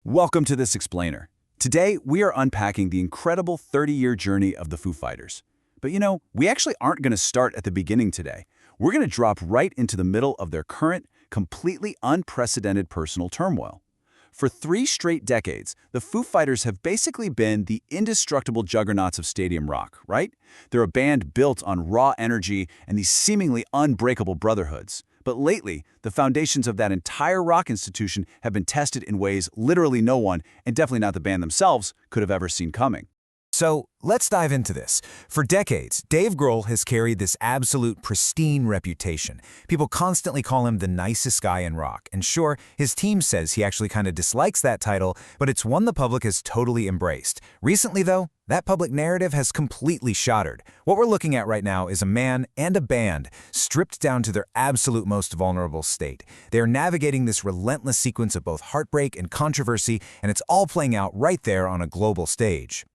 Welcome to This Explainer. Today, we are unpacking the incredible 30-year journey of the Foo Fighters. But we actually aren't going to start at the beginning today. We're going to drop right into the middle of their current, completely unprecedented personal turmoil. For 3 straight decades, the Foo Fighters have basically been the indestructible juggernauts of stadium rock, right? They're a band built on raw energy and these seemingly unbreakable brotherhoods. But lately, the foundations of that entire rock institution have been tested in ways literally no one, and definitely not the band themselves, could have ever seen coming. So let's dive into this. For decades, Dave Grohl has carried this absolute pristine reputation. People constantly call him the nicest guy in rock. And sure, his team says he actually kind of dislikes that title, but it's one the public has totally embraced. Recently, though, that public narrative has completely shattered. What we're looking at right now is a man and a band stripped down to their absolute most vulnerable state. They are navigating this relentless sequence of both heartbreak and controversy, and it's all playing out right there on a global stage.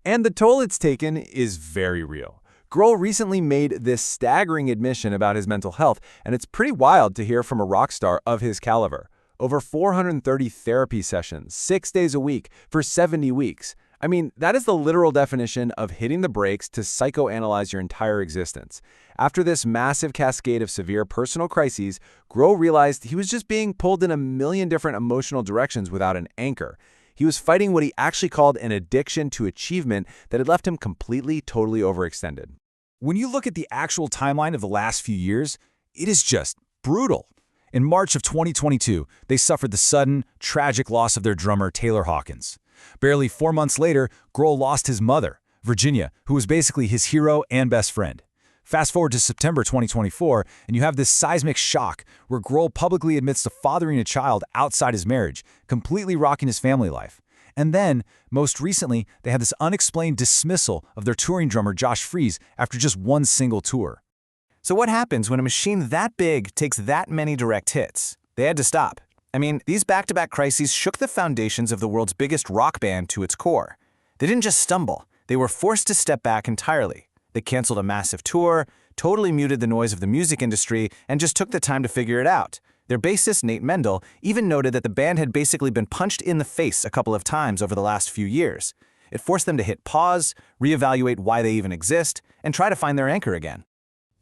And the toll it's taken is very real. Grohl recently made this staggering admission about his mental health, and it's pretty wild to hear from a rock star of his caliber. Over 430 therapy sessions, 6 days a week, for 70 weeks. I mean, that is the literal definition of hitting the brakes to psychoanalyze your entire existence. After this massive cascade of severe personal crises, Grohl realized he was just being pulled in a million different emotional directions without an anchor. He was fighting what he actually called an addiction to achievement that had left him completely, totally overextended. When you look at the actual timeline of the last few years, it is just brutal. In March of 2022, they suffered the sudden, tragic loss of their drummer, Taylor Hawkins. Barely 4 months later, Grohl lost his mother, Virginia, who was basically his hero and best friend. Fast forward to September 2024, and you have this seismic shock where Grohl publicly admits to fathering a child outside his marriage, completely rocking his family life. And then, most recently, they had this unexplained dismissal of their touring drummer Josh Freese after just one single tour. So what happens when a machine that big takes that many direct hits? They had to stop. I mean, these back-to-back crises shook the foundations of the world's biggest rock band to its core. They didn't just stumble, they were forced to step back entirely. They canceled a massive tour, totally muted the noise of the music industry, and just took the time to figure it out. Their bassist, Nate Mendel, even noted that the band had basically been punched in the face a couple of times over the last few years. It forced them to hit pause, reevaluate why they even exist, and try to find their anchor again.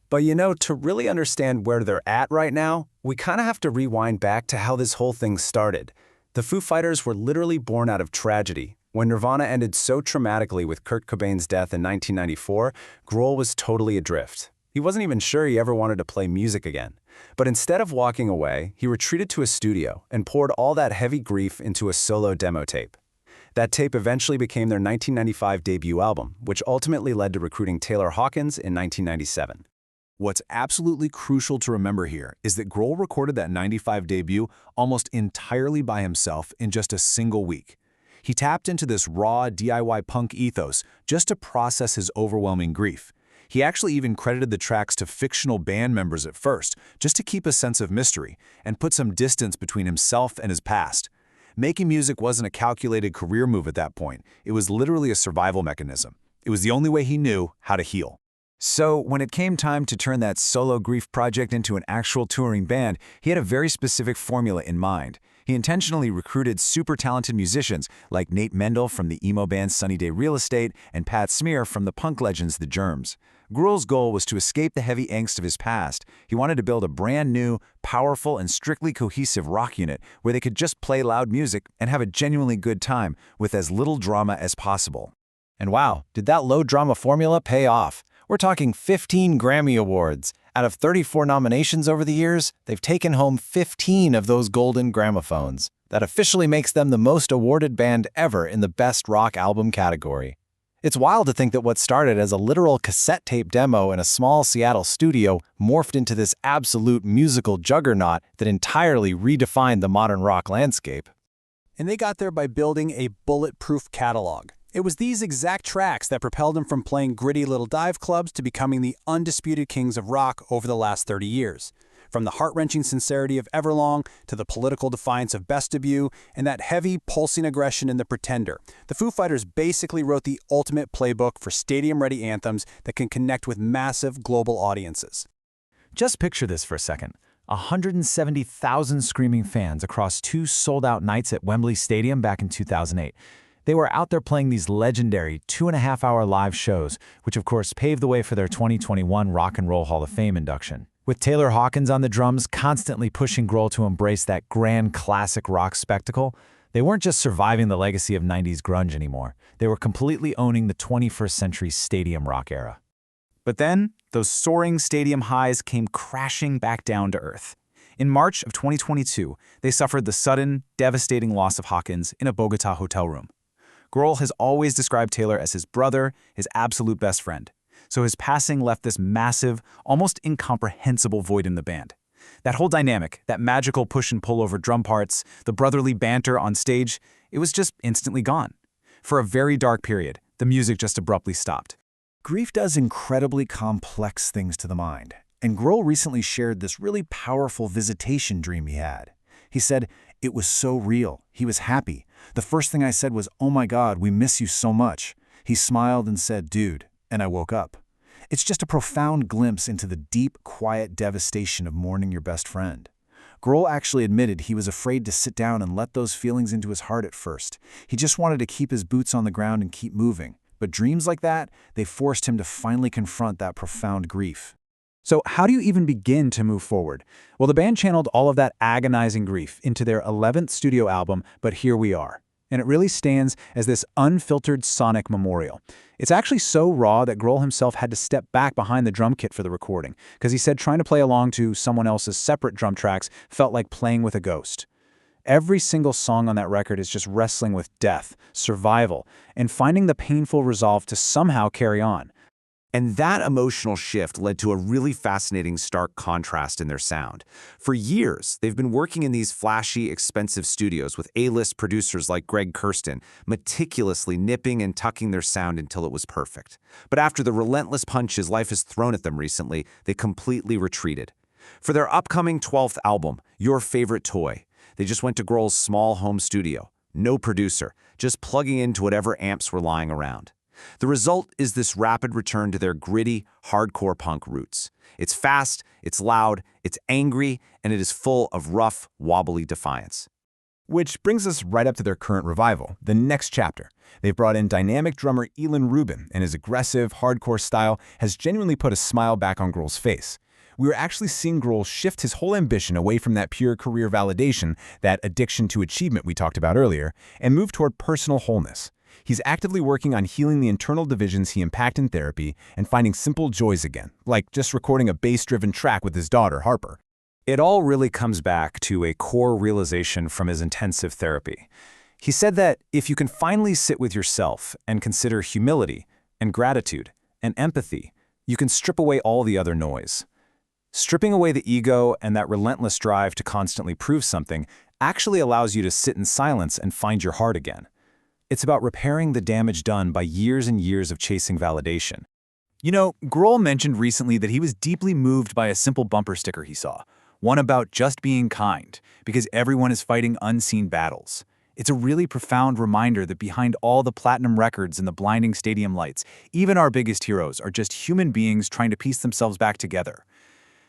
But to really understand where they're at right now, we kind of have to rewind back to how this whole thing started. The Foo Fighters were literally born out of tragedy. When Nirvana ended so traumatically with Kurt Cobain's death in 1994, Grohl was totally adrift. He wasn't even sure he ever wanted to play music again. But instead of walking away, he retreated to a studio and poured all that heavy grief into a solo demo tape. That tape eventually became their 1995 debut album, which ultimately led to recruiting Taylor Hawkins in 1997. What's absolutely crucial to remember here is that Grohl recorded that '95 debut almost entirely by himself in just a single week. He tapped into this raw DIY punk ethos just to process his overwhelming grief. He actually even credited the tracks to fictional band members at first, just to keep a sense of mystery and put some distance between himself and his past. Making music wasn't a calculated career move at that point. It was literally a survival mechanism. It was the only way he knew how to heal. So when it came time to turn that solo grief project into an actual touring band, he had a very specific formula in mind. He intentionally recruited super talented musicians like Nate Mendel from the emo band Sunny Day Real Estate and Pat Smear from the punk legends The Germs. Grohl's goal was to escape the heavy angst of his past. He wanted to build a brand new, powerful, and strictly cohesive rock unit where they could just play loud music and have a genuinely good time with as little drama as possible. And wow, did that low drama formula pay off? We're talking 15 Grammy Awards. Out of 34 nominations over the years, they've taken home 15 of those golden gramophones. That officially makes them the most awarded band ever in the Best Rock Album category. It's wild to think that what started as a literal cassette tape demo in a small Seattle studio morphed into this absolute musical juggernaut that entirely redefined the modern rock landscape. And they got there by building a bulletproof catalog. It was these exact tracks that propelled them from playing gritty little dive clubs to becoming the undisputed kings of rock over the last 30 years. From the heart-wrenching sincerity of Everlong to the political defiance of Best Debut and that heavy, pulsing aggression in The Pretender, the Foo Fighters basically wrote the ultimate playbook for stadium-ready anthems that can connect with massive global audiences. Just picture this for a second. 170,000 screaming fans across 2 sold-out nights at Wembley Stadium back in 2008. They were out there playing these legendary 2.5-hour live shows, which of course paved the way for their 2021 Rock and Roll Hall of Fame induction. With Taylor Hawkins on the drums constantly pushing Grohl to embrace that grand classic rock spectacle, they weren't just surviving the legacy of 90s grunge anymore. They were completely owning the 21st century stadium rock era. But then, those soaring stadium highs came crashing back down to earth. In March of 2022, they suffered the sudden, devastating loss of Hawkins in a Bogotá hotel room. Grohl has always described Taylor as his brother, his absolute best friend. So his passing left this massive, almost incomprehensible void in the band. That whole dynamic, that magical push and pull over drum parts, the brotherly banter on stage, it was just instantly gone. For a very dark period, the music just abruptly stopped. Grief does incredibly complex things to the mind, and Grohl recently shared this really powerful visitation dream he had. He said, "It was so real. He was happy. The first thing I said was, 'Oh my God, we miss you so much.' He smiled and said, 'Dude,' and I woke up." It's just a profound glimpse into the deep, quiet devastation of mourning your best friend. Grohl actually admitted he was afraid to sit down and let those feelings into his heart at first. He just wanted to keep his boots on the ground and keep moving. But dreams like that, they forced him to finally confront that profound grief. So how do you even begin to move forward? Well, the band channeled all of that agonizing grief into their 11th studio album, But Here We Are. And it really stands as this unfiltered sonic memorial. It's actually so raw that Grohl himself had to step back behind the drum kit for the recording, because he said trying to play along to someone else's separate drum tracks felt like playing with a ghost. Every single song on that record is just wrestling with death, survival, and finding the painful resolve to somehow carry on. And that emotional shift led to a really fascinating stark contrast in their sound. For years, they've been working in these flashy, expensive studios with A-list producers like Greg Kurstin, meticulously nipping and tucking their sound until it was perfect. But after the relentless punches life has thrown at them recently, they completely retreated. For their upcoming 12th album, Your Favorite Toy, they just went to Grohl's small home studio. No producer, just plugging into whatever amps were lying around. The result is this rapid return to their gritty, hardcore punk roots. It's fast, it's loud, it's angry, and it is full of rough, wobbly defiance. Which brings us right up to their current revival, the next chapter. They've brought in dynamic drummer Elin Rubin, and his aggressive, hardcore style has genuinely put a smile back on Grohl's face. We were actually seeing Grohl shift his whole ambition away from that pure career validation, that addiction to achievement we talked about earlier, and move toward personal wholeness. He's actively working on healing the internal divisions he unpacked in therapy and finding simple joys again, like just recording a bass-driven track with his daughter, Harper. It all really comes back to a core realization from his intensive therapy. He said that if you can finally sit with yourself and consider humility and gratitude and empathy, you can strip away all the other noise. Stripping away the ego and that relentless drive to constantly prove something actually allows you to sit in silence and find your heart again. It's about repairing the damage done by years and years of chasing validation. You know, Grohl mentioned recently that he was deeply moved by a simple bumper sticker he saw, one about just being kind, because everyone is fighting unseen battles. It's a really profound reminder that behind all the platinum records and the blinding stadium lights, even our biggest heroes are just human beings trying to piece themselves back together.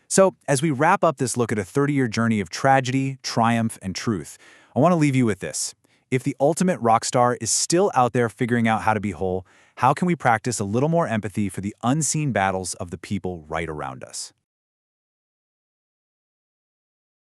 So, as we wrap up this look at a 30-year journey of tragedy, triumph, and truth, I want to leave you with this. If the ultimate rock star is still out there figuring out how to be whole, how can we practice a little more empathy for the unseen battles of the people right around us?